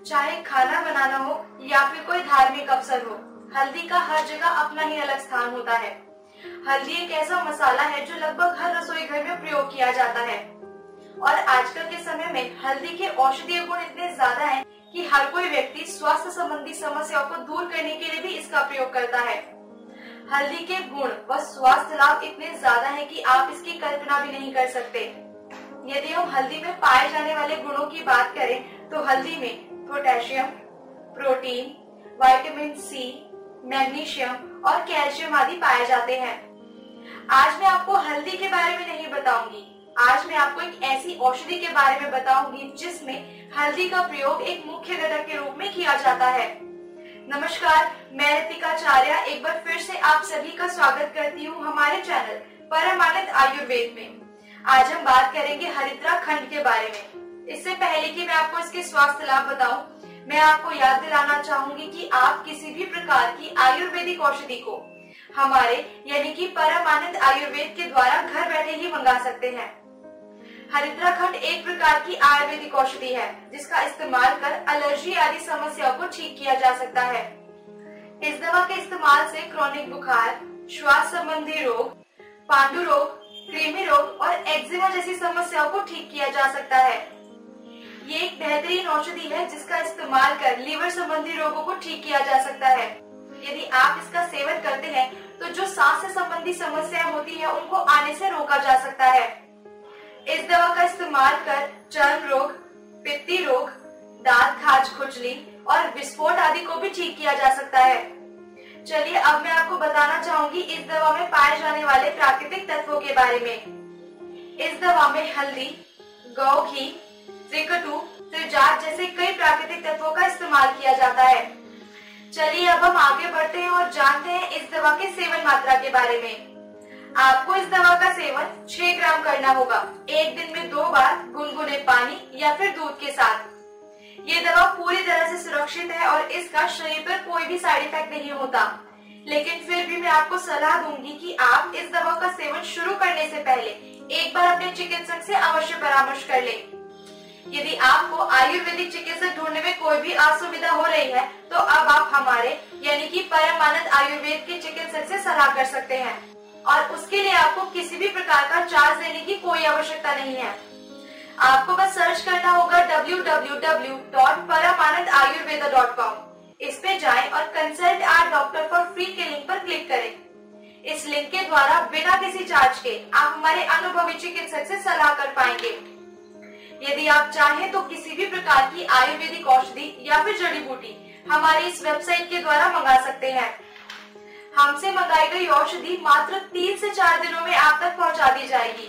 चाहे खाना बनाना हो या फिर कोई धार्मिक अवसर हो, हल्दी का हर जगह अपना ही अलग स्थान होता है। हल्दी एक ऐसा मसाला है जो लगभग हर रसोई घर में प्रयोग किया जाता है और आजकल के समय में हल्दी के औषधीय गुण इतने ज्यादा हैं कि हर कोई व्यक्ति स्वास्थ्य संबंधी समस्याओं को दूर करने के लिए भी इसका प्रयोग करता है। हल्दी के गुण व स्वास्थ्य लाभ इतने ज्यादा हैं कि आप इसकी कल्पना भी नहीं कर सकते। यदि हम हल्दी में पाए जाने वाले गुणों की बात करें तो हल्दी में potassium, protein, vitamin C, magnesium और कैल्शियम आदि पाए जाते हैं। आज मैं आपको हल्दी के बारे में नहीं बताऊंगी, आज मैं आपको एक ऐसी औषधि के बारे में बताऊंगी जिसमें हल्दी का प्रयोग एक मुख्य घटक के रूप में किया जाता है। नमस्कार, मैं रितिका आचार्य एक बार फिर से आप सभी का स्वागत करती हूँ हमारे चैनल परमानंद आयुर्वेद में। आज हम बात करेंगे हरिद्रा खंड के बारे में। इससे पहले कि मैं आपको इसके स्वास्थ्य लाभ बताऊं, मैं आपको याद दिलाना चाहूंगी कि आप किसी भी प्रकार की आयुर्वेदिक औषधि को हमारे यानी कि परमानंद आयुर्वेद के द्वारा घर बैठे ही मंगा सकते हैं। हरिद्रा खंड एक प्रकार की आयुर्वेदिक औषधि है जिसका इस्तेमाल कर एलर्जी आदि समस्याओं को ठीक किया जा सकता है। इस दवा के इस्तेमाल से क्रोनिक बुखार, श्वास संबंधी रोग, पांडु रोग, कृमि रोग और एक्जिमा जैसी समस्याओं को ठीक किया जा सकता है। ये एक बेहतरीन औषधि है जिसका इस्तेमाल कर लीवर संबंधी रोगों को ठीक किया जा सकता है। यदि आप इसका सेवन करते हैं तो जो सांस से संबंधी समस्याएं होती है उनको आने से रोका जा सकता है। इस दवा का इस्तेमाल कर चर्म रोग, पित्ती रोग, दांत खाज खुजली और विस्फोट आदि को भी ठीक किया जा सकता है। चलिए अब मैं आपको बताना चाहूंगी इस दवा में पाए जाने वाले प्राकृतिक तत्वों के बारे में। इस दवा में हल्दी, गौ घी, त्रिकटु, त्रिजात जैसे कई प्राकृतिक तत्वों का इस्तेमाल किया जाता है। चलिए अब हम आगे बढ़ते हैं और जानते हैं इस दवा के सेवन मात्रा के बारे में। आपको इस दवा का सेवन 6 ग्राम करना होगा, एक दिन में 2 बार गुनगुने पानी या फिर दूध के साथ। ये दवा पूरी तरह से सुरक्षित है और इसका शरीर पर कोई भी साइड इफेक्ट नहीं होता, लेकिन फिर भी मैं आपको सलाह दूंगी कि आप इस दवा का सेवन शुरू करने से पहले एक बार अपने चिकित्सक से अवश्य परामर्श कर लें। यदि आपको आयुर्वेदिक चिकित्सक ढूंढने में कोई भी असुविधा हो रही है तो अब आप हमारे यानी कि परमानंद आयुर्वेद के चिकित्सक से सलाह कर सकते हैं और उसके लिए आपको किसी भी प्रकार का चार्ज देने की कोई आवश्यकता नहीं है। आपको बस सर्च करना होगा www.paramanandayurveda.com। इस पे जाएं और consult our doctor for free के लिंक पर क्लिक करें। इस लिंक के द्वारा बिना किसी चार्ज के आप हमारे अनुभवी चिकित्सक से सलाह कर पाएंगे। यदि आप चाहें तो किसी भी प्रकार की आयुर्वेदिक औषधि या फिर जड़ी बूटी हमारी इस वेबसाइट के द्वारा मंगा सकते हैं। हमसे मंगाई गई औषधि मात्र 3 से 4 दिनों में आप तक पहुंचा दी जाएगी।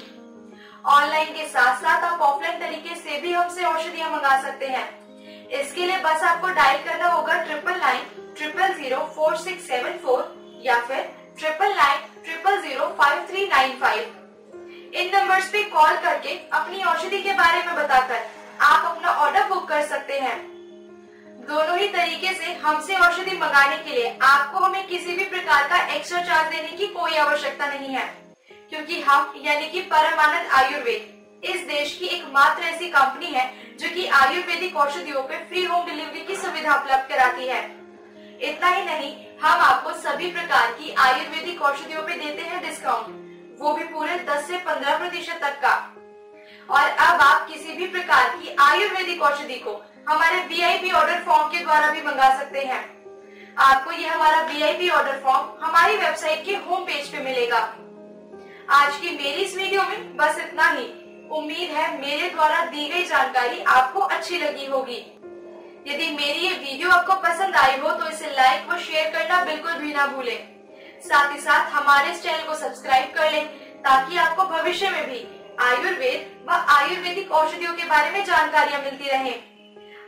ऑनलाइन के साथ साथ आप ऑफलाइन तरीके से भी हमसे औषधियां मंगा सकते हैं। इसके लिए बस आपको डायल करना होगा 9990004674 या फिर 9990005395। इन नंबर्स पे कॉल करके अपनी औषधि के बारे में बताकर आप अपना ऑर्डर बुक कर सकते हैं। दोनों ही तरीके से हमसे औषधि मंगाने के लिए आपको हमें किसी भी प्रकार का एक्स्ट्रा चार्ज देने की कोई आवश्यकता नहीं है, क्योंकि हम यानी कि परमानंद आयुर्वेद इस देश की एकमात्र ऐसी कंपनी है जो कि आयुर्वेदिक औषधियों पे फ्री होम डिलीवरी की सुविधा उपलब्ध कराती है। इतना ही नहीं, हम आपको सभी प्रकार की आयुर्वेदिक औषधियों पे देते हैं डिस्काउंट, वो भी पूरे 10 से 15% तक का। और अब आप किसी भी प्रकार की आयुर्वेदिक औषधि को हमारे VIP ऑर्डर फॉर्म के द्वारा भी मंगा सकते हैं। आपको ये हमारा VIP ऑर्डर फॉर्म हमारी वेबसाइट के होम पेज पे मिलेगा। आज की मेरी इस वीडियो में बस इतना ही। उम्मीद है मेरे द्वारा दी गई जानकारी आपको अच्छी लगी होगी। यदि मेरी ये वीडियो आपको पसंद आई हो तो इसे लाइक व शेयर करना बिल्कुल भी ना भूलें। साथ ही साथ हमारे इस चैनल को सब्सक्राइब कर लें ताकि आपको भविष्य में भी आयुर्वेद व आयुर्वेदिक औषधियों के बारे में जानकारियां मिलती रहें।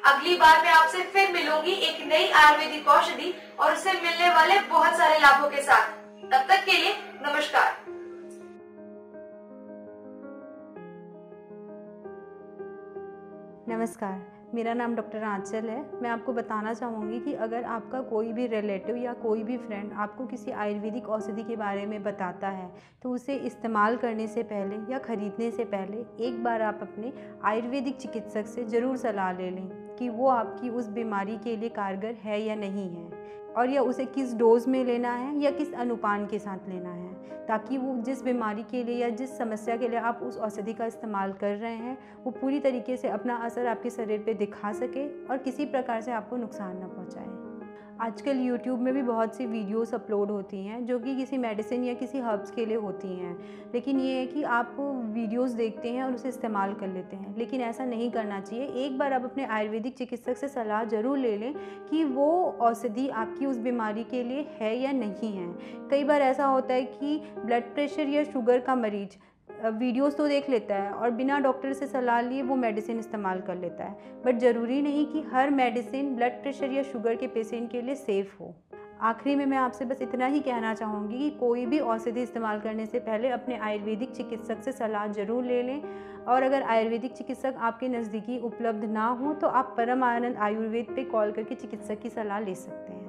अगली बार मैं आपसे फिर मिलूंगी एक नई आयुर्वेदिक औषधि और उससे मिलने वाले बहुत सारे लाभों के साथ। तब तक के लिए नमस्कार। नमस्कार, मेरा नाम डॉक्टर आंचल है। मैं आपको बताना चाहूँगी कि अगर आपका कोई भी रिलेटिव या कोई भी फ्रेंड आपको किसी आयुर्वेदिक औषधि के बारे में बताता है तो उसे इस्तेमाल करने से पहले या ख़रीदने से पहले एक बार आप अपने आयुर्वेदिक चिकित्सक से ज़रूर सलाह ले लें कि वो आपकी उस बीमारी के लिए कारगर है या नहीं है, और या उसे किस डोज में लेना है या किस अनुपान के साथ लेना है, ताकि वो जिस बीमारी के लिए या जिस समस्या के लिए आप उस औषधि का इस्तेमाल कर रहे हैं वो पूरी तरीके से अपना असर आपके शरीर पे दिखा सके और किसी प्रकार से आपको नुकसान ना पहुंचाए। आजकल YouTube में भी बहुत सी वीडियोस अपलोड होती हैं जो कि किसी मेडिसिन या किसी हर्ब्स के लिए होती हैं, लेकिन ये है कि आप वीडियोस देखते हैं और उसे इस्तेमाल कर लेते हैं, लेकिन ऐसा नहीं करना चाहिए। एक बार आप अपने आयुर्वेदिक चिकित्सक से सलाह ज़रूर ले लें कि वो औषधि आपकी उस बीमारी के लिए है या नहीं है। कई बार ऐसा होता है कि ब्लड प्रेशर या शुगर का मरीज़ वीडियोस तो देख लेता है और बिना डॉक्टर से सलाह लिए वो मेडिसिन इस्तेमाल कर लेता है, बट ज़रूरी नहीं कि हर मेडिसिन ब्लड प्रेशर या शुगर के पेशेंट के लिए सेफ़ हो। आखिरी में मैं आपसे बस इतना ही कहना चाहूँगी कि कोई भी औषधि इस्तेमाल करने से पहले अपने आयुर्वेदिक चिकित्सक से सलाह ज़रूर ले लें, और अगर आयुर्वेदिक चिकित्सक आपके नज़दीकी उपलब्ध ना हो तो आप परम आनंद आयुर्वेद पे कॉल करके चिकित्सक की सलाह ले सकते हैं।